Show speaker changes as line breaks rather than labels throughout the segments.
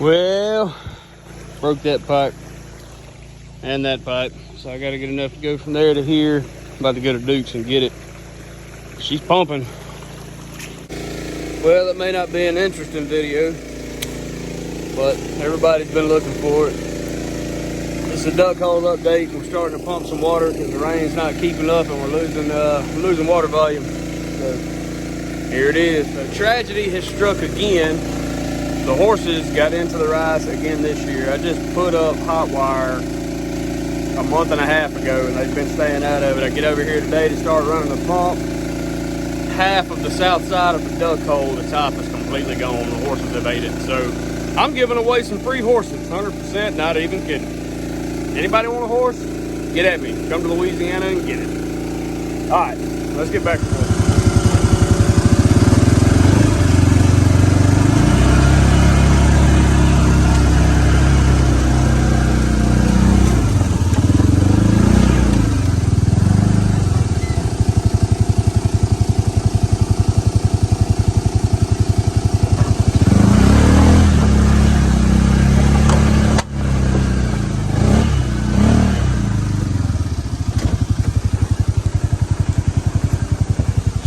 Well, broke that pipe and that pipe, so I gotta get enough to go from there to here. I'm about to go to Duke's and get it. She's pumping. Well, it may not be an interesting video, but everybody's been looking for it. It's a duck hole update. We're starting to pump some water because the rain's not keeping up and we're losing water volume. So here it is. A tragedy has struck again. The horses got into the rice again this year. I just put up hot wire a month and a half ago and they've been staying out of it. I get over here today to start running the pump. Half of the south side of the duck hole, the top is completely gone. The horses have ate it. So I'm giving away some free horses, 100%, not even kidding. Anybody want a horse? Get at me. Come to Louisiana and get it. All right, let's get back to it.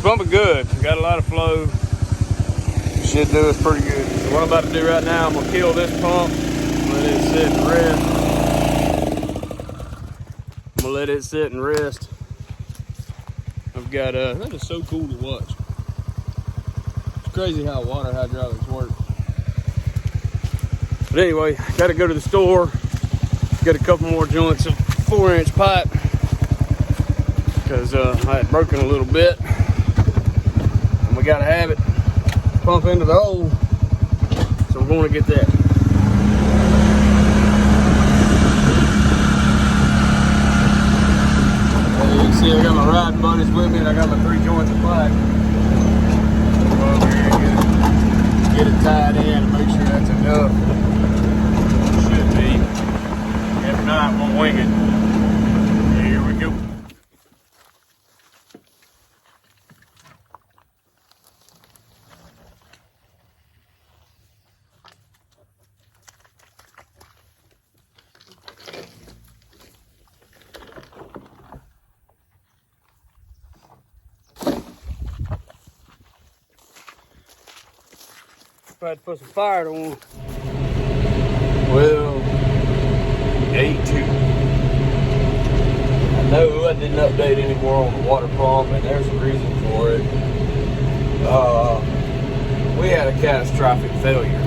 Pumping good. Got a lot of flow. Should do us pretty good. So what I'm about to do right now, I'm gonna kill this pump, let it sit and rest. I'm gonna let it sit and rest. I've got that is so cool to watch. It's crazy how water hydraulics work. But anyway, gotta go to the store, get a couple more joints of 4-inch pipe because I had broken a little bit. We gotta have it pump into the hole, so we're going to get that. As you can see, I got my riding buddies with me and I got my 3 joints of pipe. Go over here and get it tied in and make sure that's enough. Should be. If not, we'll wing it. Here we go. If I had to put some fire on. Well, 8-2. I know I didn't update anymore on the water pump, and there's a reason for it. We had a catastrophic failure.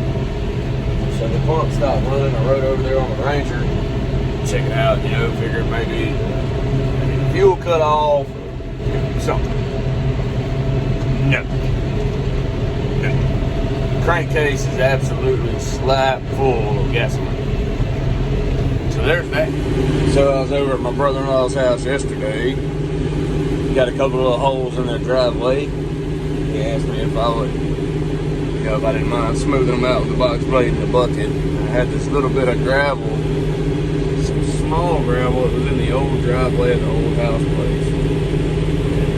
So the pump stopped running. I rode over there on the Ranger, check it out, figured maybe fuel cut off, something. No. Crankcase is absolutely slap full of gasoline. So there's that. So I was over at my brother-in-law's house yesterday. Got a couple of little holes in their driveway. He asked me if I would, if I didn't mind smoothing them out with the box blade and the bucket. I had this little bit of gravel, some small gravel. It was in the old driveway at the old house place.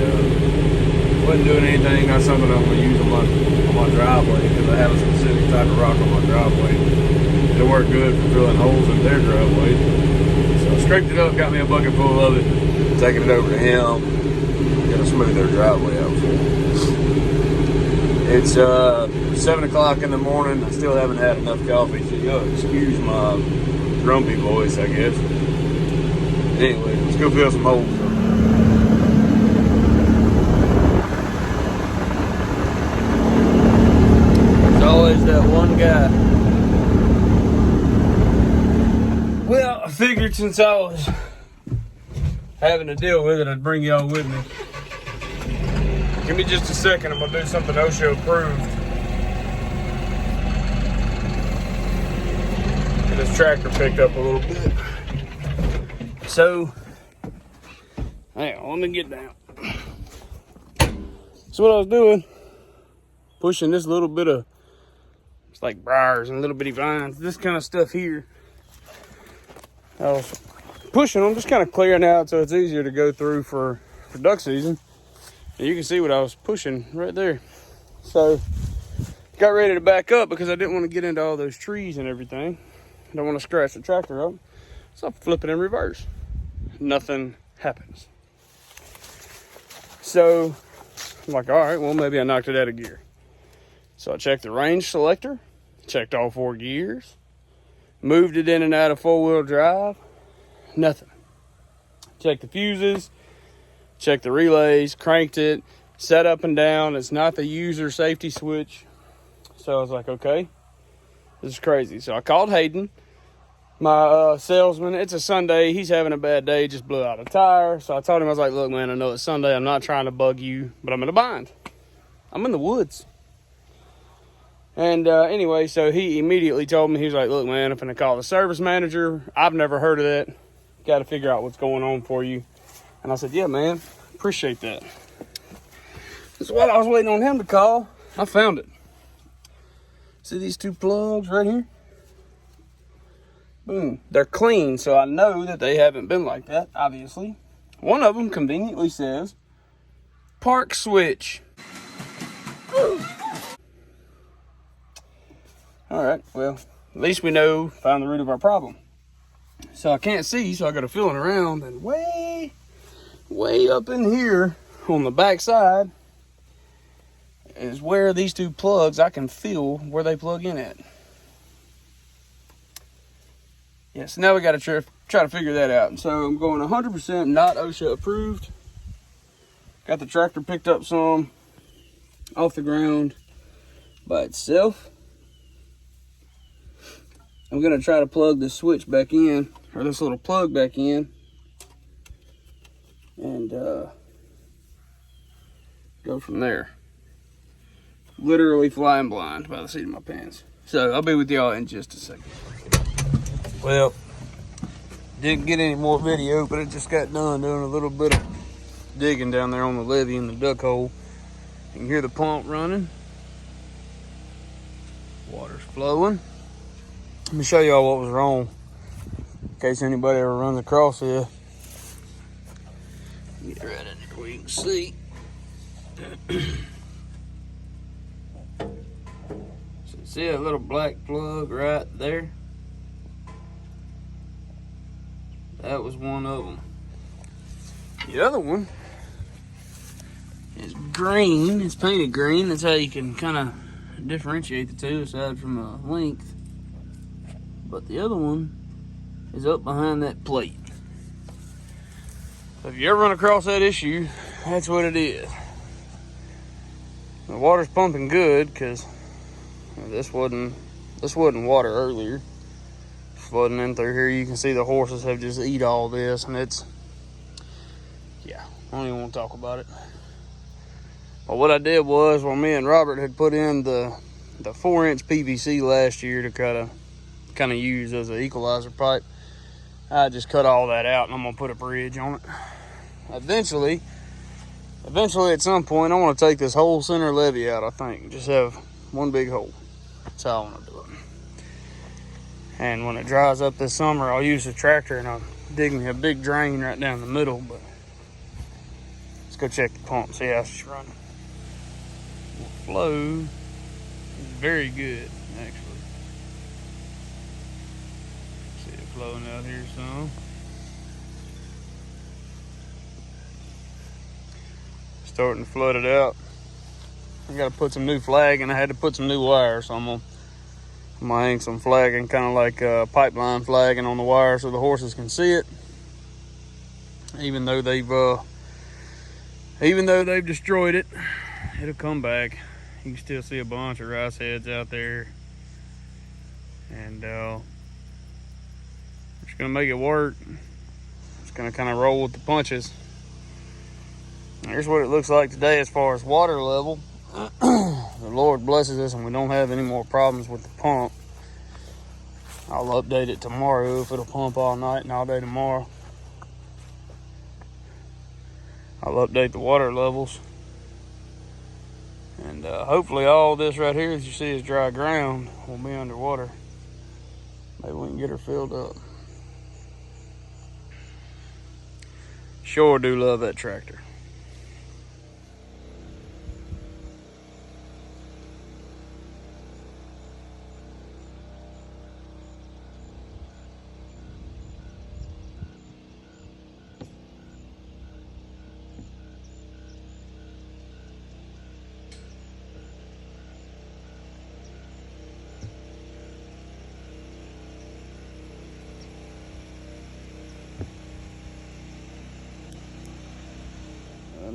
And wasn't doing anything. Not something I'm going to use on my driveway because I have a specific type of rock on my driveway. It worked good for drilling holes in their driveway. So I scraped it up, got me a bucket full of it, taking it over to him. Gonna smooth their driveway out for them. It's 7 o'clock in the morning. I still haven't had enough coffee, so you'll excuse my grumpy voice, I guess. Anyway, let's go fill some holes. Always that one guy. Well, I figured since I was having to deal with it, I'd bring y'all with me. Give me just a second, I'm gonna do something OSHA approved. Get this tractor picked up a little bit. So, hang on, let me get down. So what I was doing, pushing this little bit of, it's like briars and little bitty vines, this kind of stuff here. I was pushing them, just kind of clearing out so it's easier to go through for duck season. And you can see what I was pushing right there. So got ready to back up because I didn't want to get into all those trees and everything. I don't want to scratch the tractor up. So I flip it in reverse. Nothing happens. So I'm like, all right, well, maybe I knocked it out of gear. So I checked the range selector, checked all 4 gears, moved it in and out of 4-wheel drive, nothing. Checked the fuses, checked the relays, cranked it, set up and down. It's not the user safety switch. So I was like, okay, this is crazy. So I called Hayden, my salesman. It's a Sunday. He's having a bad day, just blew out a tire. So I told him, I was like, look, man, I know it's Sunday. I'm not trying to bug you, but I'm in a bind. I'm in the woods. And anyway, so he immediately told me, he was like, look, man, I'm going to call the service manager. I've never heard of that. Got to figure out what's going on for you. And I said, yeah, man, appreciate that. So while I was waiting on him to call, I found it. See these 2 plugs right here? Boom. They're clean, so I know that they haven't been like that, obviously. One of them conveniently says, park switch. Woo. All right, well, at least we found the root of our problem. So I can't see, so I got to feeling around, and way up in here on the back side is where these 2 plugs, I can feel where they plug in at. Yeah, so now we got to try to figure that out. And so I'm going 100% not OSHA approved. Got the tractor picked up some off the ground by itself. I'm going to try to plug this switch back in, or this little plug back in, and go from there. Literally flying blind by the seat of my pants. So I'll be with y'all in just a second. Well, didn't get any more video, but I just got done doing a little bit of digging down there on the levee in the duck hole. You can hear the pump running. Water's flowing. Let me show y'all what was wrong, in case anybody ever runs across here. Get right in there where you can see. So see a little black plug right there? That was one of them. The other one is green. It's painted green. That's how you can kind of differentiate the two aside from the length. But the other one is up behind that plate. So if you ever run across that issue, that's what it is. The water's pumping good because this wasn't water earlier. Flooding in through here. You can see the horses have just eat all this, and it's, yeah, I don't even want to talk about it. But what I did was, when me and Robert had put in the 4-inch PVC last year to kind of use as an equalizer pipe, I just cut all that out, and I'm gonna put a bridge on it. Eventually at some point, I want to take this whole center levee out. I think just have one big hole. That's how I want to do it. And when it dries up this summer, I'll use the tractor and I'll dig me a big drain right down the middle. But let's go check the pump, see how it's running. The flow is very good, actually. See it flowing out here some. Starting to flood it out. I got to put some new flag, and I had to put some new wire, so I'm gonna hang some flagging, kind of like pipeline flagging on the wire so the horses can see it. Even though they've destroyed it, it'll come back. You can still see a bunch of rice heads out there. And we're just gonna make it work. Just gonna kind of roll with the punches. Here's what it looks like today as far as water level. The Lord blesses us and we don't have any more problems with the pump. I'll update it tomorrow if it'll pump all night and all day tomorrow. I'll update the water levels. And hopefully all this right here that you see is dry ground will be underwater. Maybe we can get her filled up. Sure do love that tractor.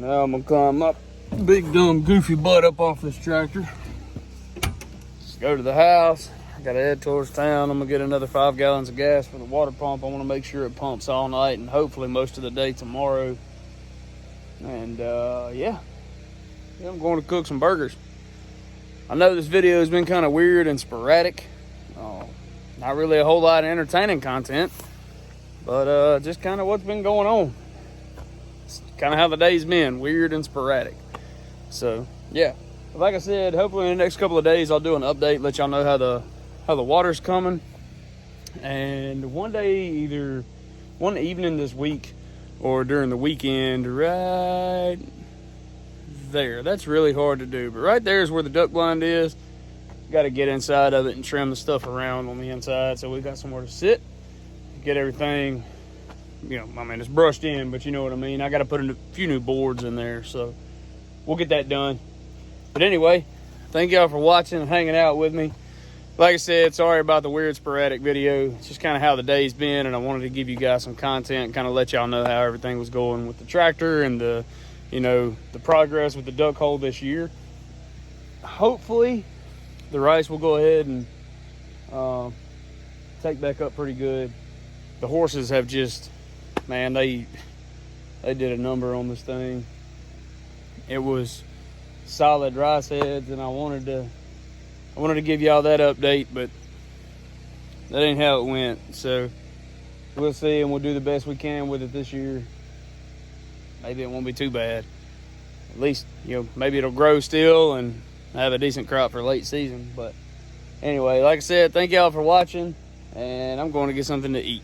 Now I'm gonna climb up big dumb goofy butt up off this tractor. Let's go to the house. I gotta head towards town. I'm gonna get another 5 gallons of gas for the water pump. I want to make sure it pumps all night and hopefully most of the day tomorrow. And yeah, I'm going to cook some burgers. I know this video has been kind of weird and sporadic. Not really a whole lot of entertaining content, but just kind of what's been going on. It's kind of how the day's been, weird and sporadic. So yeah, like I said, hopefully in the next couple of days I'll do an update, let y'all know how the water's coming. And one day, either one evening this week or during the weekend, right there. That's really hard to do, but right there is where the duck blind is. Got to get inside of it and trim the stuff around on the inside so we got somewhere to sit, get everything, you know, I mean, it's brushed in, but you know what I mean. I got to put a few new boards in there, so we'll get that done. But anyway, thank y'all for watching and hanging out with me. Like I said, sorry about the weird sporadic video. It's just kind of how the day's been, and I wanted to give you guys some content, kind of let y'all know how everything was going with the tractor and the, you know, the progress with the duck hole this year. Hopefully the rice will go ahead and take back up pretty good. The horses have just, man, they did a number on this thing. It was solid rice heads, and I wanted to give y'all that update, but that ain't how it went. So we'll see, and we'll do the best we can with it this year. Maybe it won't be too bad. At least, you know, maybe it'll grow still and have a decent crop for late season. But anyway, like I said, thank y'all for watching, and I'm going to get something to eat.